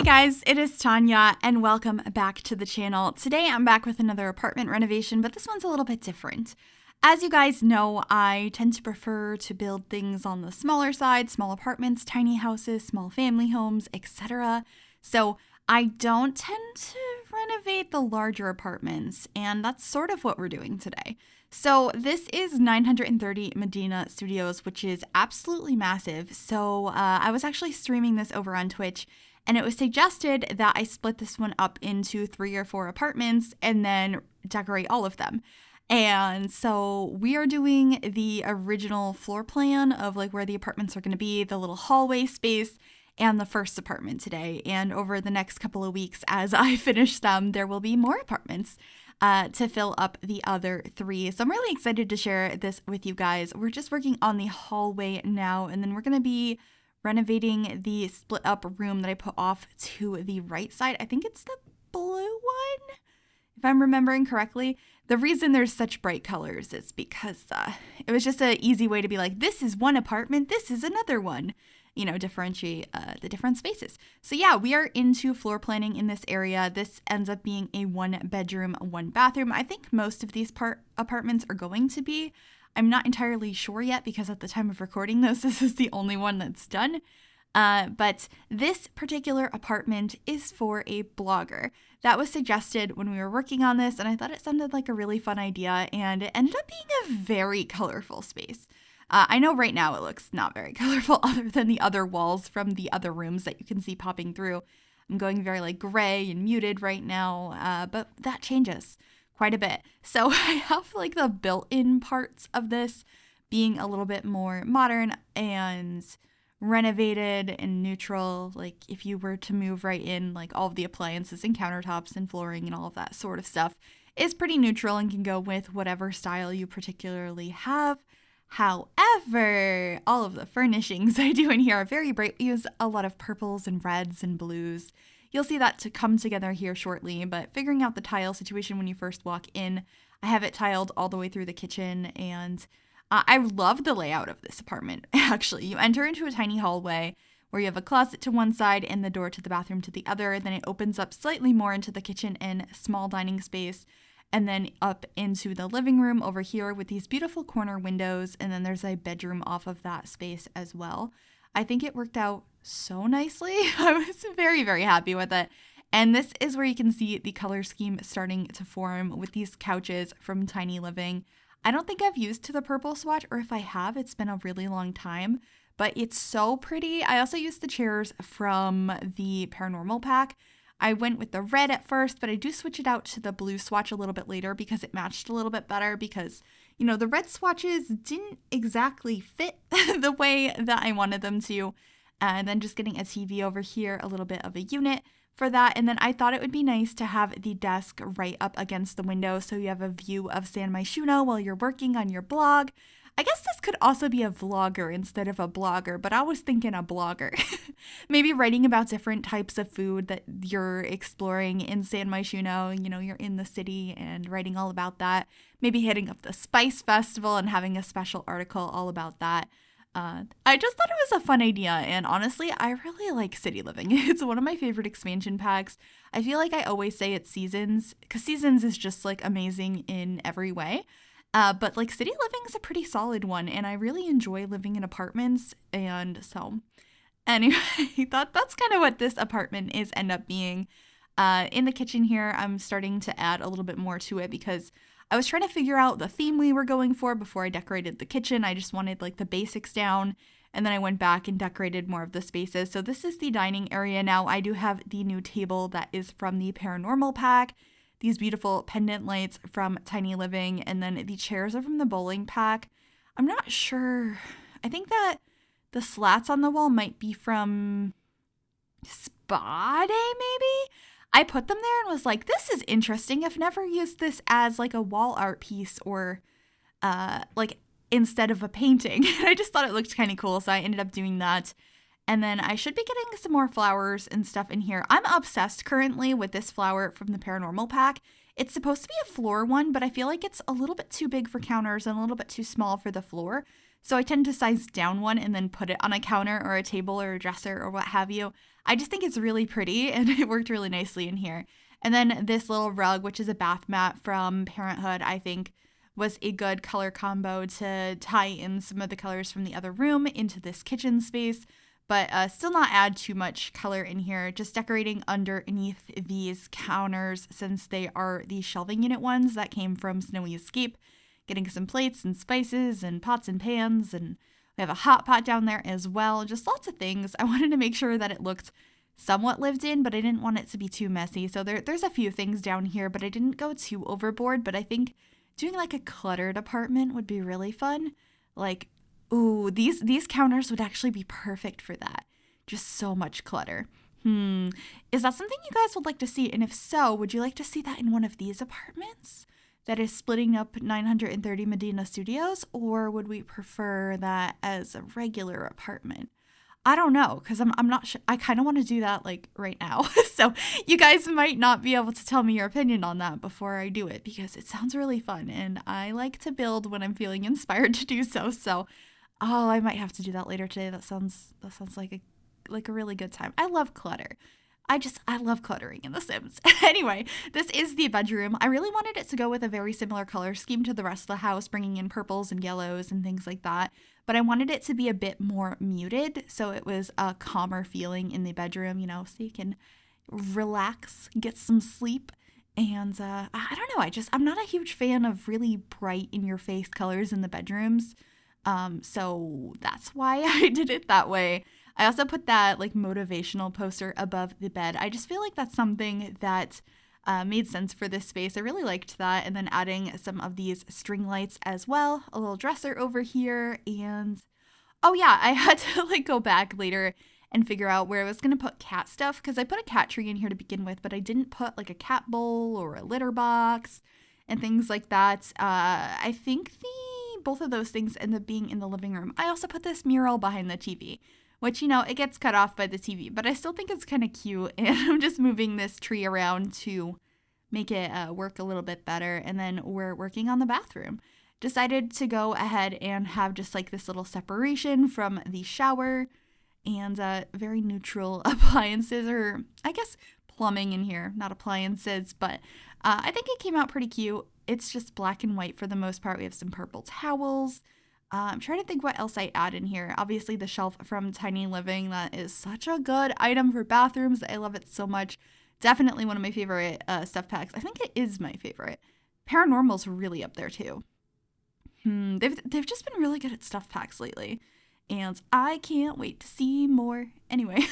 guys, it is Tanya and welcome back to the channel. Today I'm back with another apartment renovation, but this one's a little bit different. As you guys know, I tend to prefer to build things on the smaller side, small apartments, tiny houses, small family homes, etc. So I don't tend to renovate the larger apartments, and that's sort of what we're doing today. So this is 930 Medina Studios, which is absolutely massive. So I was actually streaming this over on Twitch, and it was suggested that I split this one up into 3 or 4 apartments and then decorate all of them. And so we are doing the original floor plan of like where the apartments are going to be, the little hallway space, and the first apartment today. And over the next couple of weeks, as I finish them, there will be more apartments to fill up the other 3. So I'm really excited to share this with you guys. We're just working on the hallway now, and then we're going to be renovating the split up room that I put off to the right side. I think it's the blue one, if I'm remembering correctly. The reason there's such bright colors is because it was just an easy way to be like, this is one apartment, this is another one. You know, differentiate the different spaces. So yeah, we are into floor planning in this area. This ends up being a 1-bedroom, 1-bathroom. I think most of these apartments are going to be. I'm not entirely sure yet because at the time of recording this is the only one that's done. But this particular apartment is for a blogger. That was suggested when we were working on this, and I thought it sounded like a really fun idea, and it ended up being a very colorful space. I know right now it looks not very colorful other than the other walls from the other rooms that you can see popping through. I'm going very like gray and muted right now, but that changes quite a bit. So I have like the built-in parts of this being a little bit more modern and renovated and neutral. Like if you were to move right in, like all of the appliances and countertops and flooring and all of that sort of stuff is pretty neutral and can go with whatever style you particularly have. However, all of the furnishings I do in here are very bright. We use a lot of purples and reds and blues. You'll see that to come together here shortly, but figuring out the tile situation when you first walk in, I have it tiled all the way through the kitchen, and I love the layout of this apartment. Actually, you enter into a tiny hallway where you have a closet to one side and the door to the bathroom to the other. Then it opens up slightly more into the kitchen and small dining space, and then up into the living room over here with these beautiful corner windows, and then there's a bedroom off of that space as well. I think it worked out so nicely. I was very, very happy with it. And this is where you can see the color scheme starting to form with these couches from Tiny Living. I don't think I've used the purple swatch, or if I have, it's been a really long time, but it's so pretty. I also used the chairs from the Paranormal pack. I went with the red at first, but I do switch it out to the blue swatch a little bit later because it matched a little bit better because, you know, the red swatches didn't exactly fit the way that I wanted them to. And then just getting a TV over here, a little bit of a unit for that. And then I thought it would be nice to have the desk right up against the window so you have a view of San Myshuno while you're working on your blog. I guess this could also be a vlogger instead of a blogger, but I was thinking a blogger. Maybe writing about different types of food that you're exploring in San Myshuno. You know, you're in the city and writing all about that. Maybe hitting up the Spice Festival and having a special article all about that. I just thought it was a fun idea, and honestly, I really like City Living. It's one of my favorite expansion packs. I feel like I always say it's Seasons, because Seasons is just like amazing in every way. But like City Living is a pretty solid one, and I really enjoy living in apartments. And so anyway, that's kind of what this apartment is end up being. In the kitchen here, I'm starting to add a little bit more to it because I was trying to figure out the theme we were going for before I decorated the kitchen. I just wanted like the basics down, and then I went back and decorated more of the spaces. So this is the dining area now. I do have the new table that is from the Paranormal pack. These beautiful pendant lights from Tiny Living, and then the chairs are from the bowling pack. I'm not sure. I think that the slats on the wall might be from Spa Day, maybe? I put them there and was like, this is interesting. I've never used this as like a wall art piece or like instead of a painting. I just thought it looked kind of cool, so I ended up doing that. And then I should be getting some more flowers and stuff in here. I'm obsessed currently with this flower from the Paranormal pack. It's supposed to be a floor one, but I feel like it's a little bit too big for counters and a little bit too small for the floor. So I tend to size down one and then put it on a counter or a table or a dresser or what have you. I just think it's really pretty and it worked really nicely in here. And then this little rug, which is a bath mat from Parenthood, I think was a good color combo to tie in some of the colors from the other room into this kitchen space, but still not add too much color in here. Just decorating underneath these counters since they are the shelving unit ones that came from Snowy Escape. Getting some plates and spices and pots and pans, and we have a hot pot down there as well. Just lots of things. I wanted to make sure that it looked somewhat lived in, but I didn't want it to be too messy. So there's a few things down here, but I didn't go too overboard. But I think doing like a cluttered apartment would be really fun. Like, ooh, these counters would actually be perfect for that. Just so much clutter. Is that something you guys would like to see? And if so, would you like to see that in one of these apartments that is splitting up 930 Medina Studios? Or would we prefer that as a regular apartment? I don't know, because I'm not sure. I kind of want to do that like right now. So you guys might not be able to tell me your opinion on that before I do it, because it sounds really fun and I like to build when I'm feeling inspired to do so. So, oh, I might have to do that later today. That sounds like a really good time. I love clutter. I love cluttering in The Sims. Anyway, this is the bedroom. I really wanted it to go with a very similar color scheme to the rest of the house, bringing in purples and yellows and things like that. But I wanted it to be a bit more muted, so it was a calmer feeling in the bedroom, you know, so you can relax, get some sleep. And I don't know, I'm not a huge fan of really bright in your face colors in the bedrooms. So that's why I did it that way. I also put that like motivational poster above the bed. I just feel like that's something that made sense for this space. I really liked that. And then adding some of these string lights as well, a little dresser over here. And oh yeah, I had to like go back later and figure out where I was going to put cat stuff, because I put a cat tree in here to begin with, but I didn't put like a cat bowl or a litter box and things like that. I think both of those things end up being in the living room. I also put this mural behind the TV, which, you know, it gets cut off by the TV, but I still think it's kind of cute. And I'm just moving this tree around to make it work a little bit better. And then we're working on the bathroom. Decided to go ahead and have just like this little separation from the shower and very neutral appliances, or I guess plumbing in here, not appliances, but I think it came out pretty cute. It's just black and white for the most part. We have some purple towels. I'm trying to think what else I add in here. Obviously the shelf from Tiny Living. That is such a good item for bathrooms. I love it so much. Definitely one of my favorite stuff packs. I think it is my favorite. Paranormal's really up there too. They've just been really good at stuff packs lately. And I can't wait to see more. Anyway,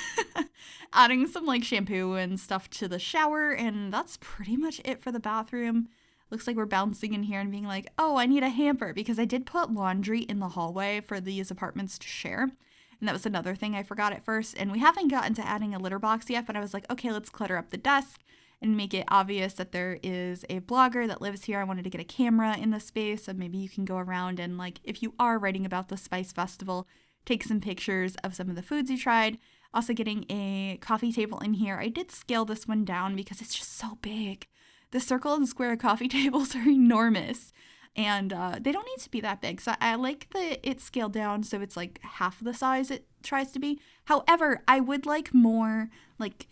adding some like shampoo and stuff to the shower. And that's pretty much it for the bathroom. Looks like we're bouncing in here and being like, oh, I need a hamper, because I did put laundry in the hallway for these apartments to share. And that was another thing I forgot at first. And we haven't gotten to adding a litter box yet, but I was like, okay, let's clutter up the desk and make it obvious that there is a blogger that lives here. I wanted to get a camera in the space, so maybe you can go around and, like, if you are writing about the Spice Festival, take some pictures of some of the foods you tried. Also getting a coffee table in here. I did scale this one down because it's just so big. The circle and square coffee tables are enormous, and they don't need to be that big. So I like that it's scaled down so it's like half the size it tries to be. However, I would like more like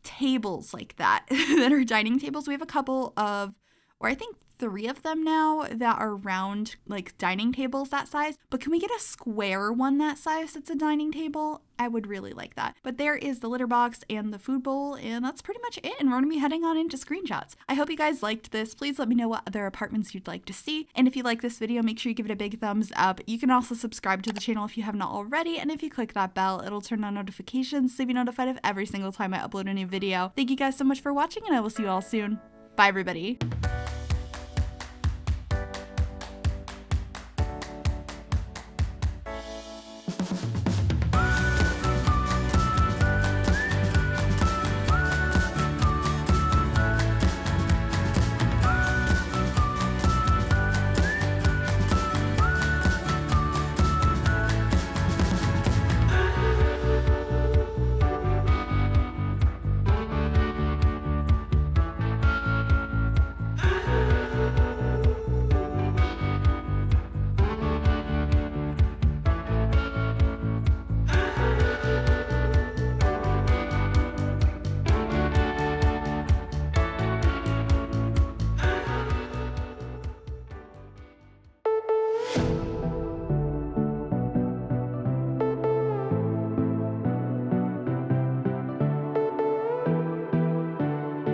tables like that that are dining tables. We have a couple of, or I think 3 of them now that are round, like dining tables that size. But can we get a square one that size that's a dining table? I would really like that. But there is the litter box and the food bowl, and that's pretty much it. And we're gonna be heading on into screenshots. I hope you guys liked this. Please let me know what other apartments you'd like to see. And if you like this video, make sure you give it a big thumbs up. You can also subscribe to the channel if you have not already. And if you click that bell, it'll turn on notifications so you'll be notified of every single time I upload a new video. Thank you guys so much for watching, and I will see you all soon. Bye, everybody.